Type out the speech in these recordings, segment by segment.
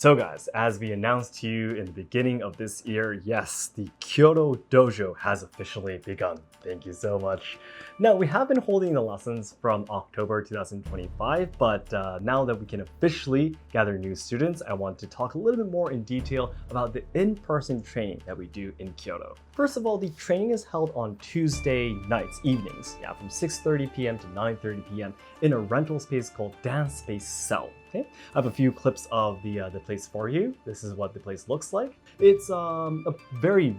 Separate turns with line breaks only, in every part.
So guys, as we announced to you in the beginning of this year, yes, the Kyoto Dojo has officially begun. Thank you so much. Now, we have been holding the lessons from October 2025, but now that we can officially gather new students, I want to talk a little bit more in detail about the in-person training that we do in Kyoto. First of all, the training is held on Tuesday nights, evenings, from 6:30 p.m. to 9:30 p.m. in a rental space called Dance Space Cell. Okay, I have a few clips of the place for you. This is what the place looks like. It's a pretty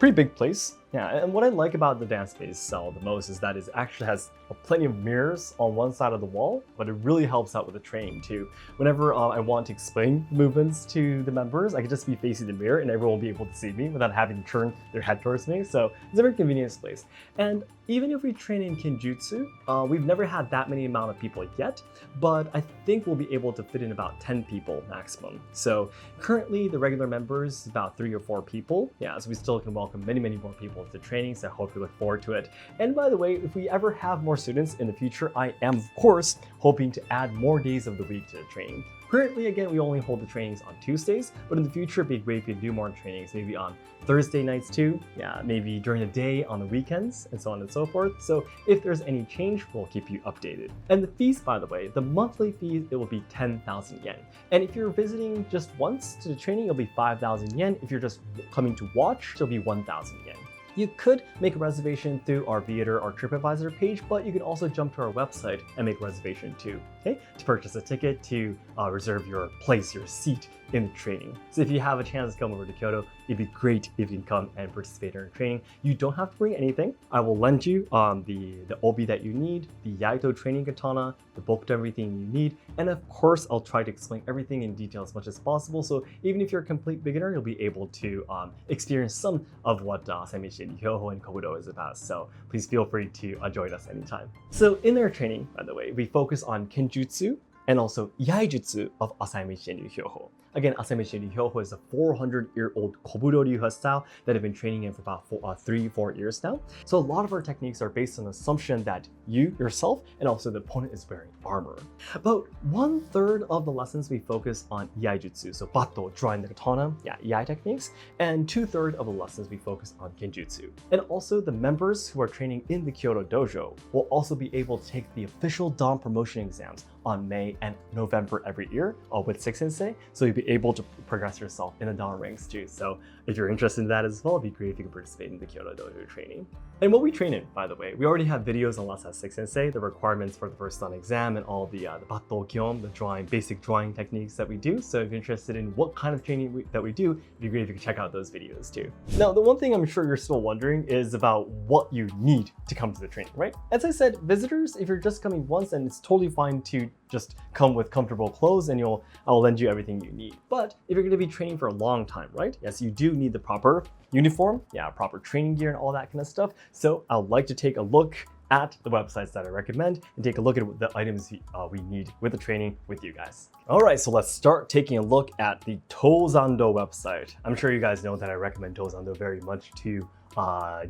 big place. Yeah, and what I like about the dance space cell the most is that it actually has plenty of mirrors on one side of the wall, but it really helps out with the training too. Whenever I want to explain movements to the members, I can just be facing the mirror and everyone will be able to see me without having to turn their head towards me. So it's a very convenient place. And even if we train in Kenjutsu, we've never had that many amount of people yet, but I think we'll be able to fit in about 10 people maximum. So currently the regular members is about 3 or 4 people. Yeah, so we still can welcome many more people to training, so I hope you look forward to it. And by the way, if we ever have more students in the future, I am of course hoping to add more days of the week to the training. Currently, again, we only hold the trainings on Tuesdays, but in the future, it'd be great if we can do more trainings, maybe on Thursday nights too, maybe during the day on the weekends, and so on and so forth. So if there's any change, we'll keep you updated. And the fees, by the way, the monthly fees, it will be 10,000 yen. And if you're visiting just once to the training, it'll be 5,000 yen. If you're just coming to watch, it'll be 1,000 yen. You could make a reservation through our Viator or TripAdvisor page, but you can also jump to our website and make a reservation too, okay? To purchase a ticket, to reserve your place, your seat in the training. So if you have a chance to come over to Kyoto, it'd be great if you can come and participate in our training. You don't have to bring anything. I will lend you the obi that you need, the Iaito training katana, the Bokuto, everything you need. And of course, I'll try to explain everything in detail as much as possible. So even if you're a complete beginner, you'll be able to experience some of what Asayama Ichiden-ryu and Kobudo is about. So please feel free to join us anytime. So in our training, by the way, we focus on Kenjutsu and also iaijutsu of Asayama Ichiden-ryu. Again, Asayama Ichiden-ryu is a 400-year-old Kobudo Ryuha style that I've been training in for about 3-4 years now. So a lot of our techniques are based on the assumption that you yourself and also the opponent is wearing armor. About 1/3 of the lessons we focus on iaijutsu, so bato, drawing the katana, iai techniques, and 2/3 of the lessons we focus on kenjutsu. And also the members who are training in the Kyoto Dojo will also be able to take the official Dawn promotion exams on May and November every year with Sensei, so you'll be able to progress yourself in the Dawn ranks too. So if you're interested in that as well, it'd be great if you can participate in the Kyoto Dojo training. And what we train in, by the way, we already have videos on Last Sensei, the requirements for the first Dawn exam and all the bato kyon, the basic drawing techniques that we do. So if you're interested in what kind of training that we do, it'd be great if you can check out those videos too. Now, the one thing I'm sure you're still wondering is about what you need to come to the training, right? As I said, visitors, if you're just coming once, then it's totally fine to just come with comfortable clothes and I'll lend you everything you need. But if you're going to be training for a long time, right? Yes, you do need the proper uniform, proper training gear and all that kind of stuff. So I'd like to take a look at the websites that I recommend and take a look at the items we need with the training with you guys. All right, so let's start taking a look at the Tozando website. I'm sure you guys know that I recommend Tozando very much to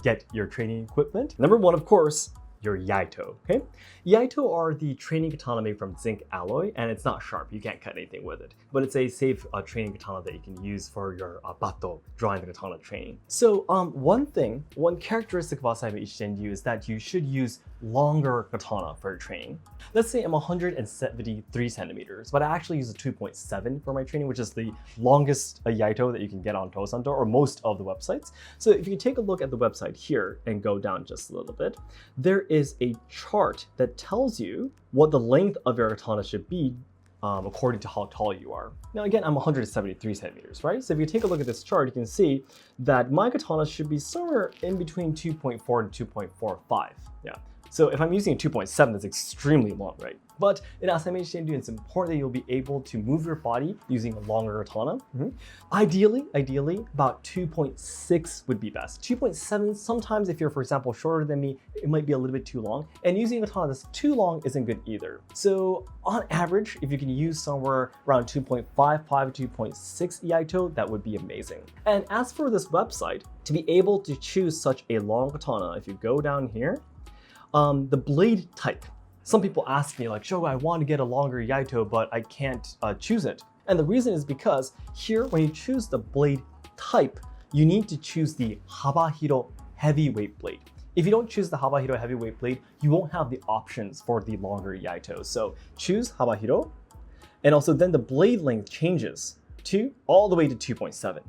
get your training equipment. Number one, of course, your Iaito, okay? Iaito are the training katana made from zinc alloy, and it's not sharp. You can't cut anything with it, but it's a safe training katana that you can use for your bato, drawing the katana training. So one characteristic of Asayama Ichiden-ryu is that you should use longer katana for your training. Let's say I'm 173 centimeters, but I actually use a 2.7 for my training, which is the longest Iaito that you can get on Tozando or most of the websites. So if you take a look at the website here and go down just a little bit, there is a chart that tells you what the length of your katana should be according to how tall you are. Now again, I'm 173 centimeters, right? So if you take a look at this chart, you can see that my katana should be somewhere in between 2.4 and 2.45. So if I'm using a 2.7, that's extremely long, right? But in Asayama Ichiden-ryu, it's important that you'll be able to move your body using a longer katana. Ideally, about 2.6 would be best. 2.7, sometimes if you're, for example, shorter than me, it might be a little bit too long. And using a katana that's too long isn't good either. So on average, if you can use somewhere around 2.55 to 2.6 Iaito, that would be amazing. And as for this website, to be able to choose such a long katana, if you go down here, the blade type. Some people ask me like, Shogo, I want to get a longer Iaito, but I can't choose it. And the reason is because here, when you choose the blade type, you need to choose the Habahiro heavyweight blade. If you don't choose the Habahiro heavyweight blade, you won't have the options for the longer Iaito. So choose Habahiro, and also then the blade length changes to all the way to 2.7.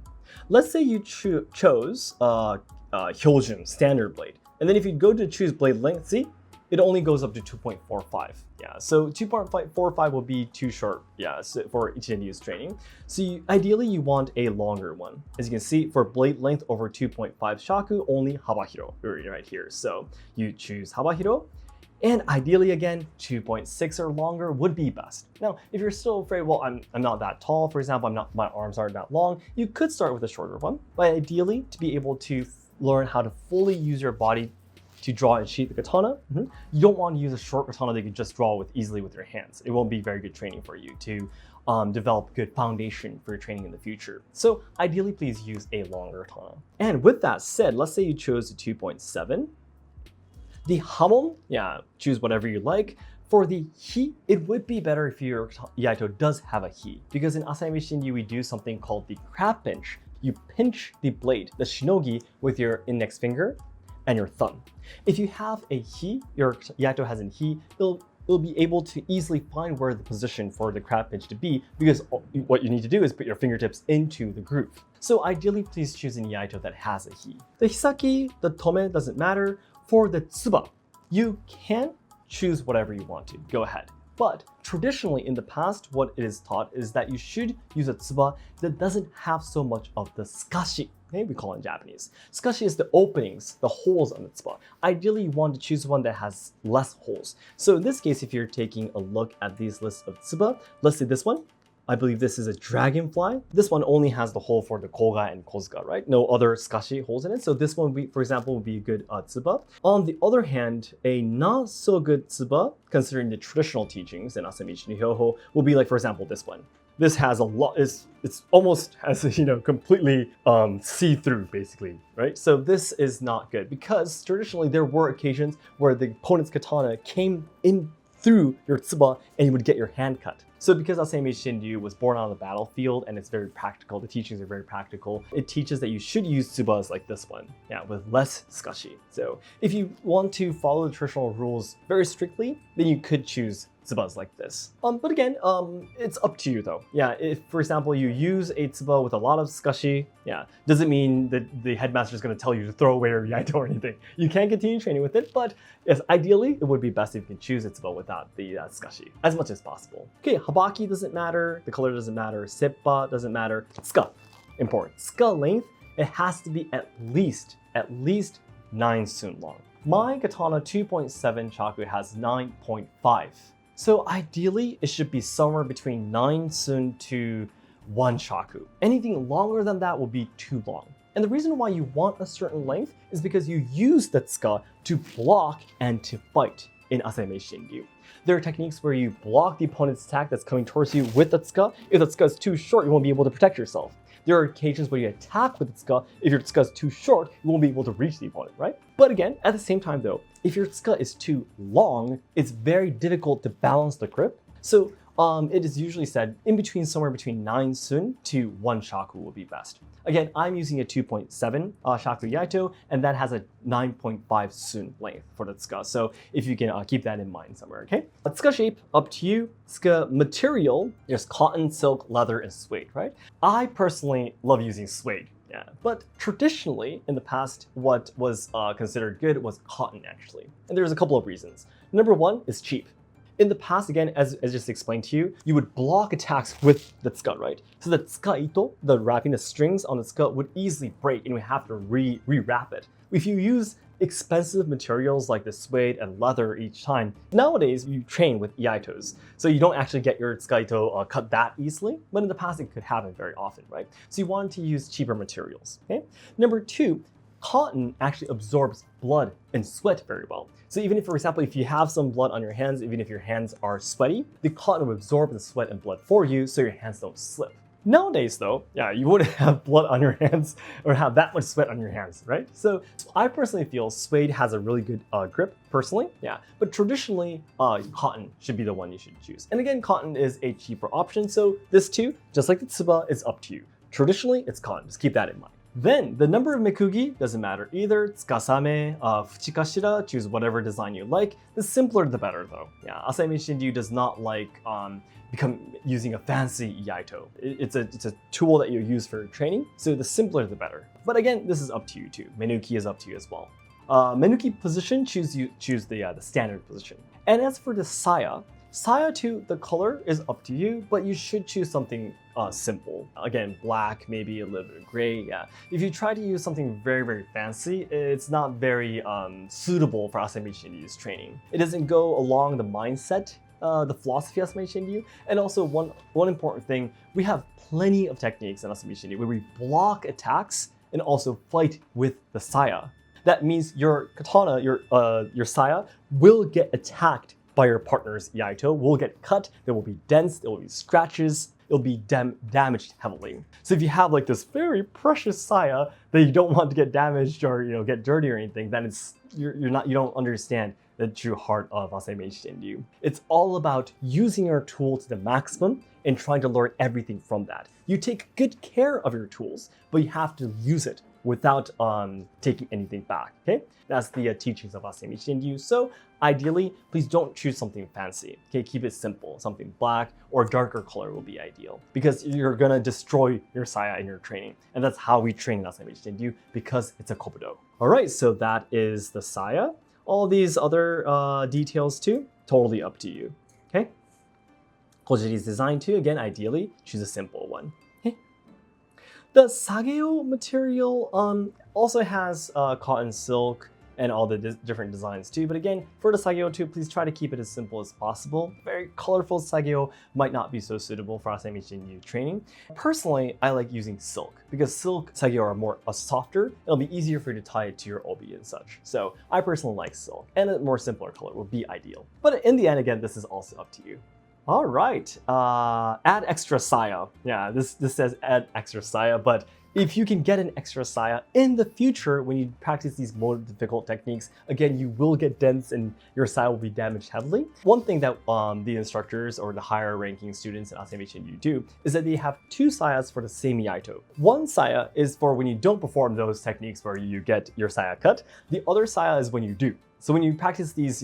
Let's say you chose Hyojin standard blade, and then if you go to choose blade length, see, it only goes up to 2.45. Yeah, so 2.45 will be too short, yeah, so for Ichiden-ryu's training. So ideally you want a longer one. As you can see, for blade length over 2.5 shaku, only Habahiro right here. So you choose Habahiro, and ideally again, 2.6 or longer would be best. Now, if you're still afraid, well, I'm not that tall, for example, my arms aren't that long, you could start with a shorter one. But ideally, to be able to learn how to fully use your body to draw and sheath the katana, you don't want to use a short katana that you can just draw easily with your hands. It won't be very good training for you to develop good foundation for your training in the future. So ideally, please use a longer katana. And with that said, let's say you chose the 2.7. The hamon, yeah, choose whatever you like. For the hi, it would be better if your Iaito does have a hi, because in Asayama Ichiden-ryu, we do something called the crab pinch. You pinch the blade, the shinogi, with your index finger and your thumb. If you have a hi, your Iaito has a hi, it'll be able to easily find where the position for the crab pinch to be, because what you need to do is put your fingertips into the groove. So ideally, please choose an Iaito that has a hi. The hisaki, the tome doesn't matter. For the tsuba, you can choose whatever you want to, go ahead. But traditionally in the past, what it is taught is that you should use a tsuba that doesn't have so much of the tsukashi. Okay, we call it in Japanese. Tsukashi is the openings, the holes on the tsuba. Ideally, you want to choose one that has less holes. So in this case, if you're taking a look at these lists of tsuba, let's say this one, I believe this is a dragonfly. This one only has the hole for the koga and kozuka, right? No other tsukashi holes in it. So this one, for example, would be a good tsuba. On the other hand, a not so good tsuba, considering the traditional teachings in Asayama Ichiden-ryu, will be like, for example, this one. This has a lot, it's almost has, completely see-through basically, right? So this is not good because traditionally there were occasions where the opponent's katana came in through your tsuba and you would get your hand cut. So because Asayama Ichiden-ryu was born on the battlefield and it's very practical, the teachings are very practical, it teaches that you should use tsubas like this one, yeah, with less tsukashi. So if you want to follow the traditional rules very strictly, then you could choose tsubas like this. But again, it's up to you though. Yeah, if for example you use a tsuba with a lot of tsukashi, yeah, doesn't mean that the headmaster is going to tell you to throw away your iaito or anything. You can continue training with it, but yes, ideally it would be best if you can choose a tsuba without the tsukashi as much as possible. Okay, habaki doesn't matter, the color doesn't matter, seppa doesn't matter. Tsuka, important. Tsuka length, it has to be at least 9 sun long. My katana 2.7 chaku has 9.5. So ideally, it should be somewhere between 9 sun to 1 shaku. Anything longer than that will be too long. And the reason why you want a certain length is because you use the tsuka to block and to fight in Asayama Ichiden-ryu. There are techniques where you block the opponent's attack that's coming towards you with the tsuka. If the tsuka is too short, you won't be able to protect yourself. There are occasions where you attack with the tsuka. If your tsuka is too short, you won't be able to reach the opponent, right? But again, at the same time though, if your tsuka is too long, it's very difficult to balance the grip. So it is usually said somewhere between 9 sun to 1 shaku will be best. Again, I'm using a 2.7 shaku iaito, and that has a 9.5 sun length for the tsuka. So if you can keep that in mind somewhere, okay? Tsuka shape, up to you. Tsuka material, there's cotton, silk, leather, and suede, right? I personally love using suede. Yeah, but traditionally in the past, what was considered good was cotton actually. And there's a couple of reasons. Number one is cheap. In the past, again, as just explained to you, you would block attacks with the tsuka, right? So the tsukaito, the wrapping, the strings on the tsuka would easily break and we have to re-wrap it. If you use expensive materials like the suede and leather each time, nowadays you train with iaitos. So you don't actually get your tsukaito cut that easily, but in the past it could happen very often, right? So you want to use cheaper materials, okay? Number two, cotton actually absorbs blood and sweat very well. So even if, for example, if you have some blood on your hands, even if your hands are sweaty, the cotton will absorb the sweat and blood for you so your hands don't slip. Nowadays though, yeah, you wouldn't have blood on your hands or have that much sweat on your hands, right? So I personally feel suede has a really good grip personally, yeah. But traditionally, cotton should be the one you should choose. And again, cotton is a cheaper option, so this too, just like the tsuba, is up to you. Traditionally, it's cotton, just keep that in mind. Then, the number of mekugi doesn't matter either. Tsukasame, fuchikashira, choose whatever design you like. The simpler the better though. Yeah, Asayama Ichiden-ryu does not like using a fancy iaito. It's a tool that you use for training, so the simpler the better. But again, this is up to you too. Menuki is up to you as well. Menuki position, choose the standard position. And as for the Saya, Saya too, the color is up to you, but you should choose something simple. Again, black, maybe a little bit of gray, yeah. If you try to use something very, very fancy, it's not very suitable for Asayama Ichiden-ryu's training. It doesn't go along the mindset, the philosophy of Asayama Ichiden-ryu. And also one important thing, we have plenty of techniques in Asayama Ichiden-ryu where we block attacks and also fight with the Saya. That means your katana, your Saya, will get attacked by your partner's Iaito, will get cut, there will be dents, there will be scratches, it'll be damaged heavily. So if you have like this very precious Saya that you don't want to get damaged or get dirty or anything, then you don't understand the true heart of Asayama Ichiden-ryu. It's all about using your tool to the maximum and trying to learn everything from that. You take good care of your tools, but you have to use it without taking anything back, okay? That's the teachings of Asayama Ichiden-ryu. So ideally, please don't choose something fancy, okay? Keep it simple. Something black or darker color will be ideal because you're gonna destroy your Saya in your training. And that's how we train in Asayama Ichiden-ryu because it's a Kobudo. All right, so that is the Saya. All these other details too, totally up to you, okay? Kojiri's design too, again, ideally, choose a simple one. The Sageo material also has cotton silk and all the different designs too. But again, for the Sageo too, please try to keep it as simple as possible. Very colorful Sageo might not be so suitable for Asayama Ichiden-ryu training. Personally, I like using silk because silk Sageo are more softer. It'll be easier for you to tie it to your obi and such. So I personally like silk, and a more simpler color would be ideal. But in the end, again, this is also up to you. All right, add extra Saya. Yeah, this says add extra Saya, but if you can get an extra Saya in the future when you practice these more difficult techniques, again, you will get dents and your Saya will be damaged heavily. One thing that the instructors or the higher ranking students in Asayama Ichiden-ryu do is that they have two Sayas for the same Iaito. One Saya is for when you don't perform those techniques where you get your Saya cut. The other Saya is when you do. So when you practice these,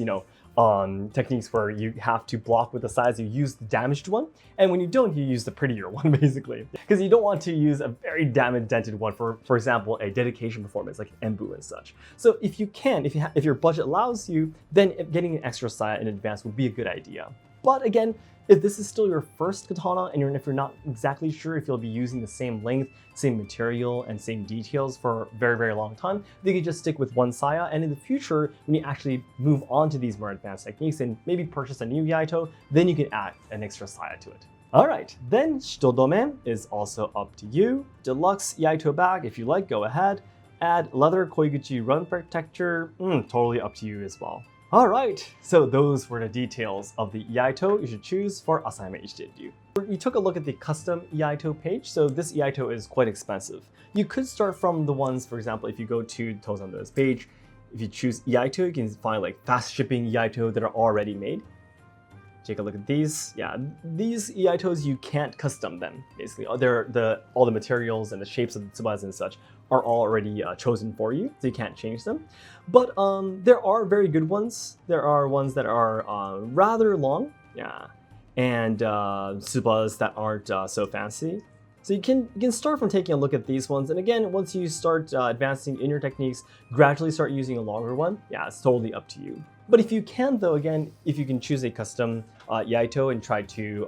techniques where you have to block with the size, you use the damaged one, and when you don't, you use the prettier one basically, because you don't want to use a very damaged dented one for example, a dedication performance like Embu and such. So if you can, if your budget allows you, then getting an extra Saya in advance would be a good idea. But again, if this is still your first katana and if you're not exactly sure if you'll be using the same length, same material, and same details for a very, very long time, then you can just stick with one Saya, and in the future, when you actually move on to these more advanced techniques and maybe purchase a new Iaito, then you can add an extra Saya to it. All right, then Shitodome is also up to you. Deluxe Iaito bag, if you like, go ahead. Add leather Koiguchi run protector, totally up to you as well. All right, so those were the details of the Iaito you should choose for Asayama Ichiden-ryu. We took a look at the custom Iaito page, so this Iaito is quite expensive. You could start from the ones, for example, if you go to Tozando's page, if you choose Iaito, you can find like fast shipping Iaito that are already made. Take a look at these. Yeah, these Iaitos, you can't custom them, basically. All the materials and the shapes of the tsubas and such are already chosen for you, so you can't change them. But there are very good ones. There are ones that are rather long, yeah, and tsubas that aren't so fancy. So you can start from taking a look at these ones, and again, once you start advancing in your techniques, gradually start using a longer one. Yeah, it's totally up to you. But if you can, though, again, if you can choose a custom Iaito and try to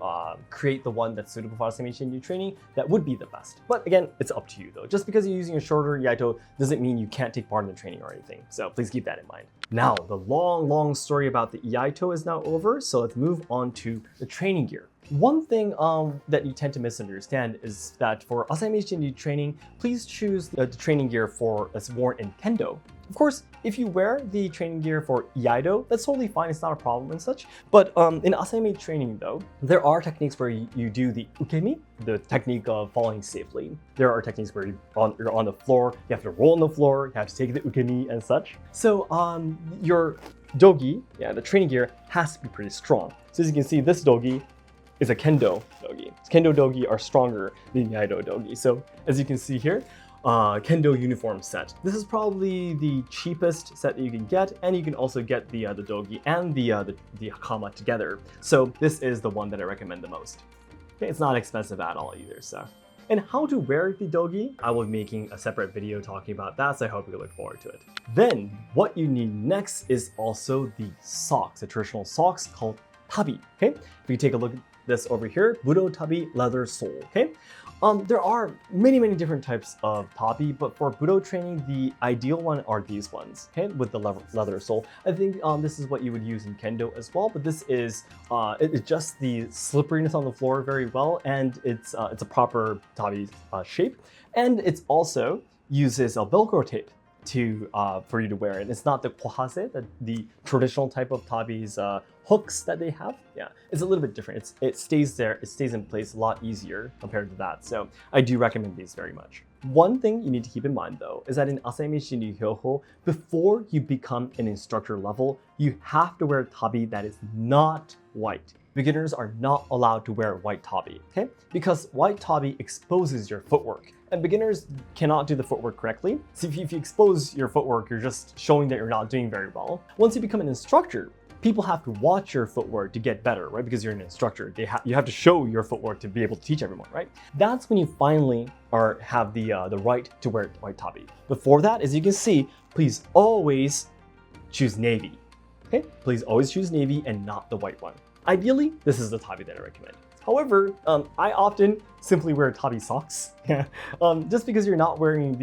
create the one that's suitable for Asayama Ichiden-ryu training, that would be the best. But again, it's up to you, though. Just because you're using a shorter Iaito doesn't mean you can't take part in the training or anything. So please keep that in mind. Now, the long story about the Iaito is now over, so let's move on to the training gear. One thing that you tend to misunderstand is that for Asayama Ichiden-ryu training, please choose the training gear that's worn in kendo. Of course, if you wear the training gear for iaido, that's totally fine, it's not a problem and such. But in Asayama training though, there are techniques where you do the ukemi, the technique of falling safely. There are techniques where you're on the floor, you have to roll on the floor, you have to take the ukemi and such. So your dogi, the training gear, has to be pretty strong. So as you can see, this dogi is a kendo dogi. Kendo dogi are stronger than iaido dogi. So as you can see here, kendo uniform set. This is probably the cheapest set that you can get, and you can also get the dogi and the hakama together. So this is the one that I recommend the most. Okay, it's not expensive at all either. So, and how to wear the dogi, I will be making a separate video talking about that, so I hope you look forward to it. Then what you need next is also the socks, the traditional socks called Tabi. Okay, if you take a look at this over here, budo Tabi leather sole. Okay. There are many different types of Tabi, but for budo training, the ideal one are these ones, okay, with the leather sole. I think this is what you would use in kendo as well, but this is it adjusts the slipperiness on the floor very well, and it's a proper Tabi shape, and it also uses a Velcro tape to for you to wear it. It's not the kohase, the traditional type of Tabi's hooks that they have. Yeah, it's a little bit different. It stays there, it stays in place a lot easier compared to that. So I do recommend these very much. One thing you need to keep in mind though is that in Asayama Ichiden-ryu Hyoho, before you become an instructor level, you have to wear Tabi that is not white. Beginners are not allowed to wear white Tabi, okay? Because white Tabi exposes your footwork, and beginners cannot do the footwork correctly. So if you expose your footwork, you're just showing that you're not doing very well. Once you become an instructor, people have to watch your footwork to get better, right? Because you're an instructor. You have to show your footwork to be able to teach everyone, right? That's when you finally have the right to wear white Tabi. Before that, as you can see, please always choose navy, okay? Please always choose navy and not the white one. Ideally, this is the Tabi that I recommend. However, I often simply wear Tabi socks. Just because you're not wearing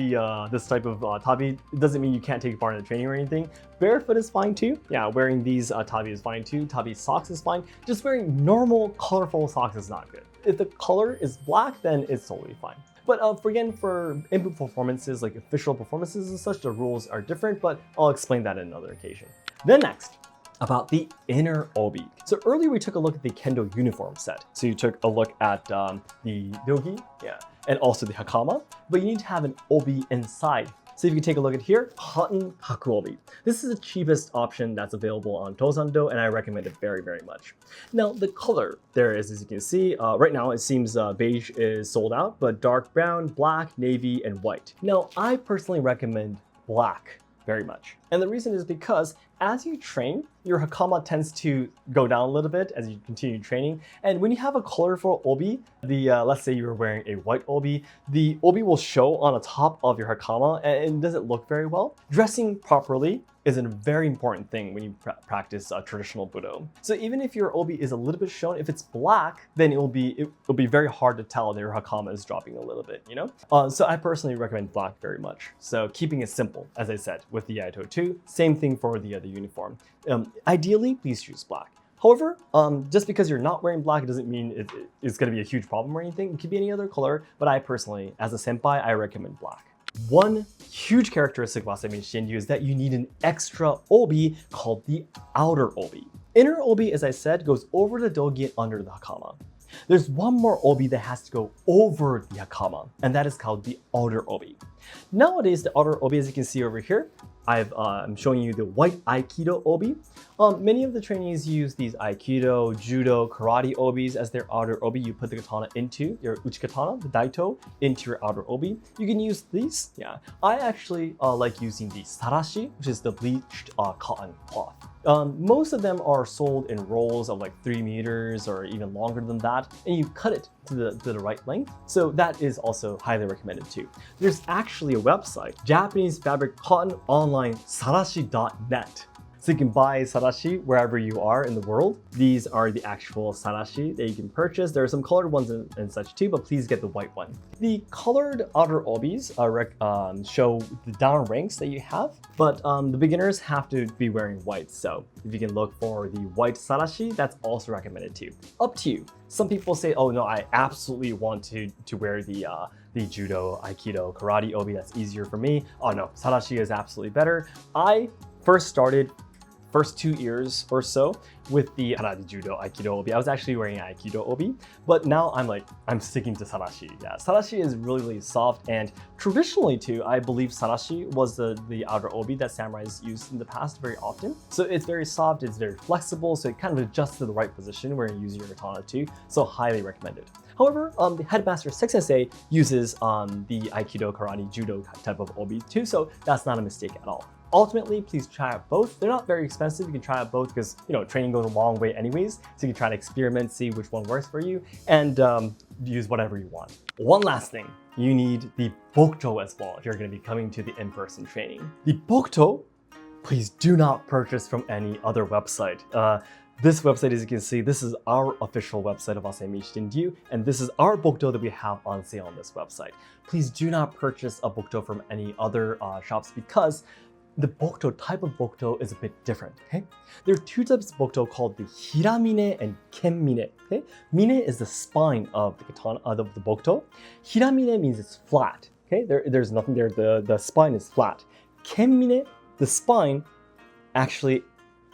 this type of Tabi, it doesn't mean you can't take part in the training or anything. Barefoot is fine too. Yeah, wearing these Tabi is fine too. Tabi socks is fine. Just wearing normal, colorful socks is not good. If the color is black, then it's totally fine. But for input performances, like official performances and such, the rules are different, but I'll explain that in another occasion. Then next, about the inner obi. So earlier we took a look at the kendo uniform set. So you took a look at the dogi, and also the hakama, but you need to have an obi inside. So if you can take a look at here, cotton hakuobi. This is the cheapest option that's available on Tozando, and I recommend it very much. Now the color there is, as you can see, right now it seems beige is sold out, but dark brown, black, navy, and white. Now I personally recommend black very much. And the reason is because as you train, your hakama tends to go down a little bit as you continue training. And when you have a colorful obi, let's say you're wearing a white obi, the obi will show on the top of your hakama and it doesn't look very well. Dressing properly is a very important thing when you practice traditional budo. So even if your obi is a little bit shown, if it's black, then it'll be very hard to tell that your hakama is dropping a little bit, you know? So I personally recommend black very much. So keeping it simple, as I said, with the Iaito too. Same thing for the uniform. Ideally, please choose black. However, just because you're not wearing black, it doesn't mean it's going to be a huge problem or anything. It could be any other color, but I personally, as a senpai, I recommend black. One huge characteristic of Asayama Ichiden-ryu is that you need an extra obi called the outer obi. Inner obi, as I said, goes over the dogi and under the hakama. There's one more obi that has to go over the hakama, and that is called the outer obi. Nowadays, the outer obi, as you can see over here, I'm showing you the white aikido obi. Many of the trainees use these aikido, judo, karate obis as their outer obi. You put the katana into your uchikatana, the daito, into your outer obi. You can use these. Yeah, I actually like using the sarashi, which is the bleached cotton cloth. Most of them are sold in rolls of like 3 meters or even longer than that, and you cut it to the right length. So that is also highly recommended too. There's actually a website, Japanese Fabric Cotton Online Sarashi.net. So you can buy sarashi wherever you are in the world. These are the actual sarashi that you can purchase. There are some colored ones and such too, but please get the white one. The colored outer obis show the down ranks that you have, but the beginners have to be wearing white. So if you can look for the white sarashi, that's also recommended too. Up to you. Some people say, oh no, I absolutely want to wear the judo, aikido, karate obi, that's easier for me. Oh no, sarashi is absolutely better. I first 2 years or so with the karate, judo, aikido obi. I was actually wearing an aikido obi, but now I'm sticking to sarashi. Yeah, sarashi is really, really soft, and traditionally too, I believe sarashi was the outer obi that samurais used in the past very often. So it's very soft, it's very flexible, so it kind of adjusts to the right position where you're using your katana too, so highly recommended. However, the headmaster sensei uses the aikido, karate, judo type of obi too, so that's not a mistake at all. Ultimately, please try out both. They're not very expensive. You can try out both because, you know, training goes a long way anyways. So you can try to experiment, see which one works for you, and use whatever you want. One last thing, you need the Bokuto as well if you're going to be coming to the in-person training. The Bokuto, please do not purchase from any other website. This website, as you can see, this is our official website of Asayama Ichiden-ryu, and this is our Bokuto that we have on sale on this website. Please do not purchase a Bokuto from any other shops because the Bokuto type of Bokuto is a bit different, okay? There are two types of Bokuto called the Hiramine and Kenmine, okay? Mine is the spine of the katana, of the Bokuto. Hiramine means it's flat, okay? There's nothing there, the spine is flat. Kenmine, the spine, actually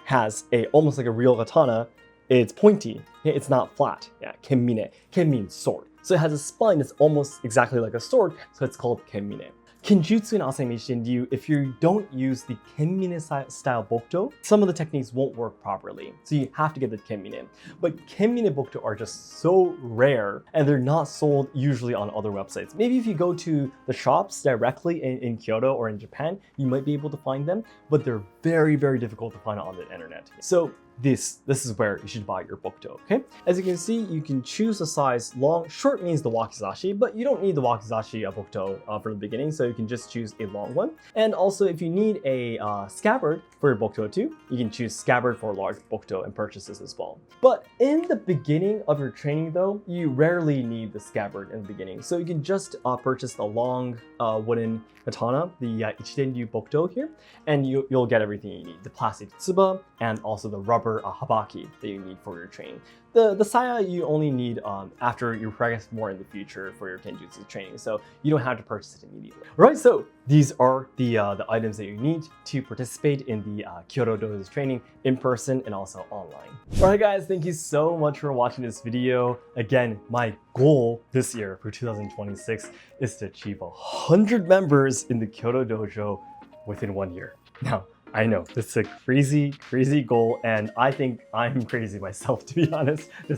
has almost like a real katana. It's pointy, okay? It's not flat. Yeah, Kenmine. Ken means sword. So it has a spine that's almost exactly like a sword, so it's called Kenmine. Kenjutsu and Asayama Ichiden-ryu, if you don't use the Kenmine style Bokuto, some of the techniques won't work properly. So you have to get the Kenmine. But Kenmine Bokuto are just so rare and they're not sold usually on other websites. Maybe if you go to the shops directly in Kyoto or in Japan, you might be able to find them, but they're very, very difficult to find on the internet. So this is where you should buy your Bokuto, okay? As you can see, you can choose a size long. Short means the wakizashi, but you don't need the wakizashi Bokuto from the beginning, so you can just choose a long one. And also, if you need a scabbard for your Bokuto too, you can choose scabbard for large Bokuto and purchase this as well. But in the beginning of your training though, you rarely need the scabbard in the beginning. So you can just purchase the long wooden katana, the Ichiden-ryu Bokuto here, and you'll get everything you need. The plastic tsuba and also the rubber habaki that you need for your training. The saya you only need after you practice more in the future for your Kenjutsu training, so you don't have to purchase it immediately. Right, so these are the items that you need to participate in the Kyoto Dojo training in person and also online. Alright guys, thank you so much for watching this video. Again, my goal this year for 2026 is to achieve 100 members in the Kyoto Dojo within 1 year. Now, I know, this is a crazy, crazy goal, and I think I'm crazy myself, to be honest, to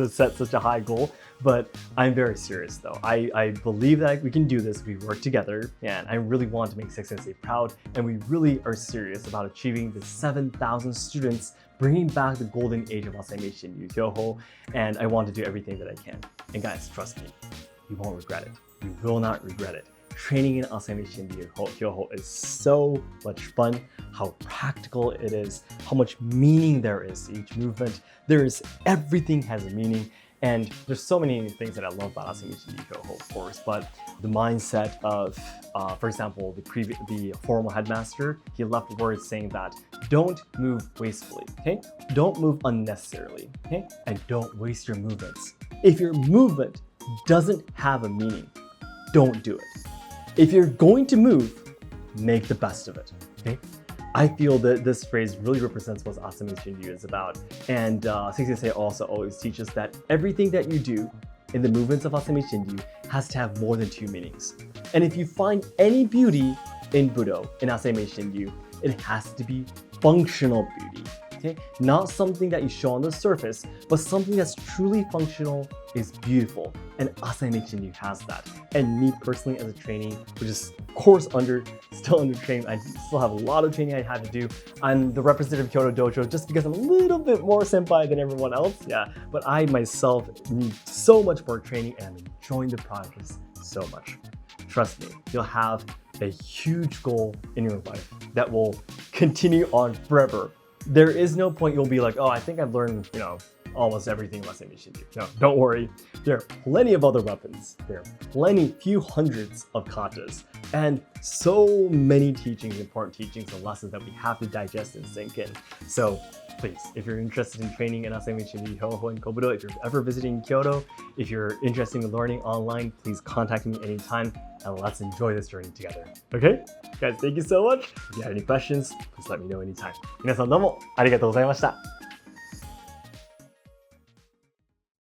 set such a high goal, but I'm very serious though. I believe that we can do this if we work together, and I really want to make Sensei proud, and we really are serious about achieving the 7,000 students, bringing back the golden age of Asayama Ichiden-ryu Kyoho, and I want to do everything that I can. And guys, trust me, you won't regret it. You will not regret it. Training in Asayama Ichiden-ryu Kyoho is so much fun, how practical it is, how much meaning there is to each movement. Everything has a meaning, and there's so many things that I love about Asayama Ichiden-ryu Kyoho, of course, but the mindset of, for example, the formal headmaster, he left words saying that don't move wastefully, okay? Don't move unnecessarily, okay? And don't waste your movements. If your movement doesn't have a meaning, don't do it. If you're going to move, make the best of it, okay? I feel that this phrase really represents what Asayama Ichiden-ryu is about. And Sensei also always teaches that everything that you do in the movements of Asayama Ichiden-ryu has to have more than 2 meanings. And if you find any beauty in budo, in Asayama Ichiden-ryu, it has to be functional beauty. Okay? Not something that you show on the surface, but something that's truly functional is beautiful. And Asayama Ichiden-ryu has that. And me personally as a trainee, which is of course still under training, I still have a lot of training I had to do. I'm the representative of Kyoto Dojo just because I'm a little bit more senpai than everyone else, yeah. But I myself need so much more training and I'm enjoying the process so much. Trust me, you'll have a huge goal in your life that will continue on forever. There is no point you'll be like, oh, I think I've learned, almost everything Asayama Ichiden-ryu. No, don't worry. There are plenty of other weapons. There are few hundreds of katas, and so many teachings, important teachings and lessons that we have to digest and sink in. So please, if you're interested in training in Asayama Ichiden-ryu, Hyoho, and Kobudo, if you're ever visiting Kyoto, if you're interested in learning online, please contact me anytime, and let's enjoy this journey together. Okay? Guys, thank you so much. If you have any questions, please let me know anytime. 皆さんどうもありがとうございました。